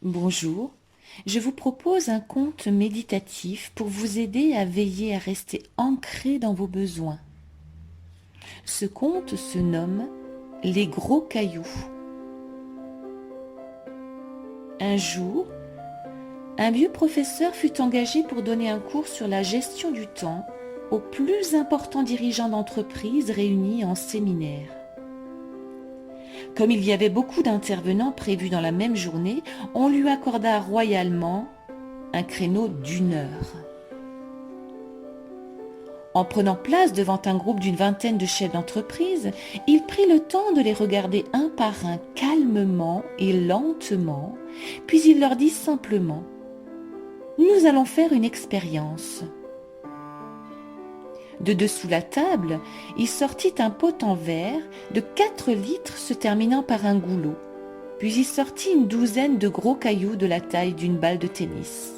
Bonjour, je vous propose un conte méditatif pour vous aider à veiller à rester ancré dans vos besoins. Ce conte se nomme Les gros cailloux. Un jour, un vieux professeur fut engagé pour donner un cours sur la gestion du temps aux plus importants dirigeants d'entreprise réunis en séminaire. Comme il y avait beaucoup d'intervenants prévus dans la même journée, on lui accorda royalement un créneau d'1 heure. En prenant place devant un groupe d'une vingtaine de chefs d'entreprise, il prit le temps de les regarder un par un calmement et lentement, puis il leur dit simplement « Nous allons faire une expérience ». De dessous la table, il sortit un pot en verre de 4 litres se terminant par un goulot, puis il sortit une douzaine de gros cailloux de la taille d'une balle de tennis.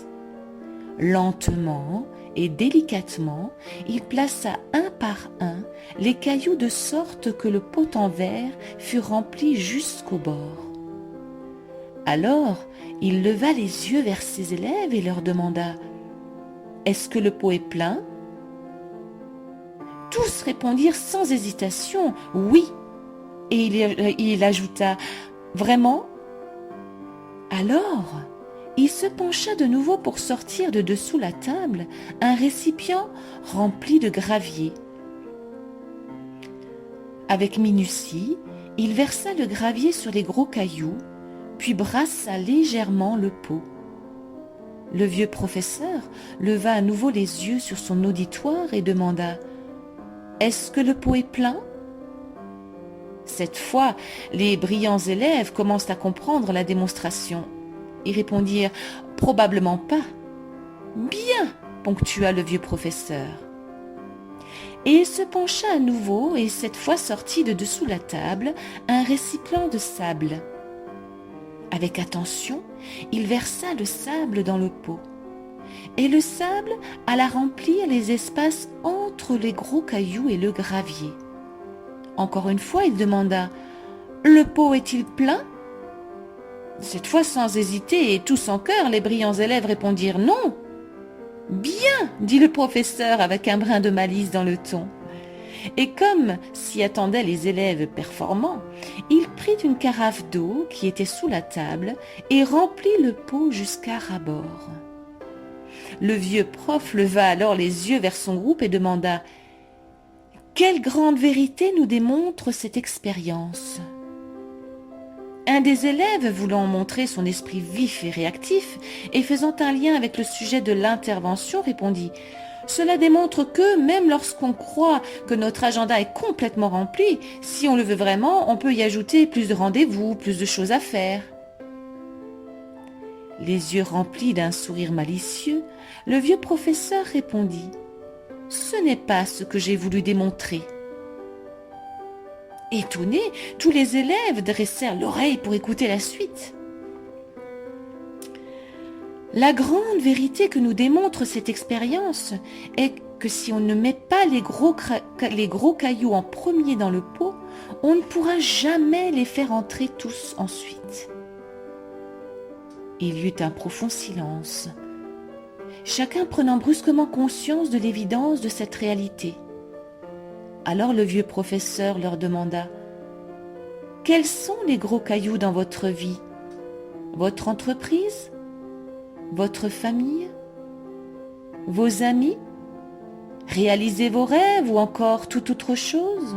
Lentement et délicatement, il plaça un par un les cailloux de sorte que le pot en verre fut rempli jusqu'au bord. Alors, il leva les yeux vers ses élèves et leur demanda « Est-ce que le pot est plein ?» Tous répondirent sans hésitation « Oui !» Et il ajouta « Vraiment ?» Alors, il se pencha de nouveau pour sortir de dessous la table un récipient rempli de gravier. Avec minutie, il versa le gravier sur les gros cailloux, puis brassa légèrement le pot. Le vieux professeur leva à nouveau les yeux sur son auditoire et demanda « Est-ce que le pot est plein ?» Cette fois, les brillants élèves commencent à comprendre la démonstration. Ils répondirent « Probablement pas ». « Bien !» ponctua le vieux professeur. Et il se pencha à nouveau et cette fois sortit de dessous la table un récipient de sable. Avec attention, il versa le sable dans le pot. Et le sable alla remplir les espaces entre les gros cailloux et le gravier. Encore une fois, il demanda « Le pot est-il plein ?» Cette fois, sans hésiter et tous en chœur, les brillants élèves répondirent « Non !»« Bien !» dit le professeur avec un brin de malice dans le ton. Et comme s'y attendaient les élèves performants, il prit une carafe d'eau qui était sous la table et remplit le pot jusqu'à ras-bord. Le vieux prof leva alors les yeux vers son groupe et demanda « Quelle grande vérité nous démontre cette expérience ?» Un des élèves, voulant montrer son esprit vif et réactif, et faisant un lien avec le sujet de l'intervention, répondit « Cela démontre que, même lorsqu'on croit que notre agenda est complètement rempli, si on le veut vraiment, on peut y ajouter plus de rendez-vous, plus de choses à faire. » Les yeux remplis d'un sourire malicieux, le vieux professeur répondit « Ce n'est pas ce que j'ai voulu démontrer. » Étonnés, tous les élèves dressèrent l'oreille pour écouter la suite. La grande vérité que nous démontre cette expérience est que si on ne met pas les gros cailloux en premier dans le pot, on ne pourra jamais les faire entrer tous ensuite. Il y eut un profond silence, chacun prenant brusquement conscience de l'évidence de cette réalité. Alors le vieux professeur leur demanda « Quels sont les gros cailloux dans votre vie? Votre entreprise? Votre famille? Vos amis? Réaliser vos rêves ou encore toute autre chose? »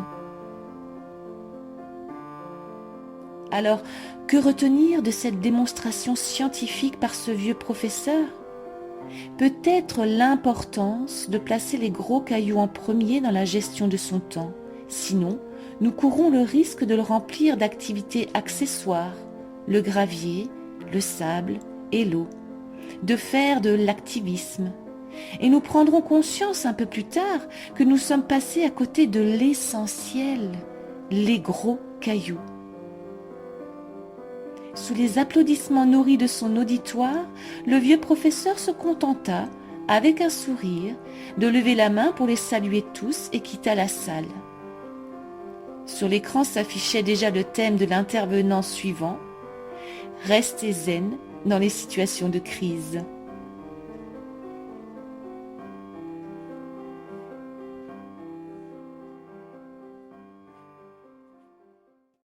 Alors, que retenir de cette démonstration scientifique par ce vieux professeur? Peut-être l'importance de placer les gros cailloux en premier dans la gestion de son temps. Sinon, nous courons le risque de le remplir d'activités accessoires, le gravier, le sable et l'eau, de faire de l'activisme. Et nous prendrons conscience un peu plus tard que nous sommes passés à côté de l'essentiel, les gros cailloux. Sous les applaudissements nourris de son auditoire, le vieux professeur se contenta, avec un sourire, de lever la main pour les saluer tous et quitta la salle. Sur l'écran s'affichait déjà le thème de l'intervenant suivant. Restez zen dans les situations de crise.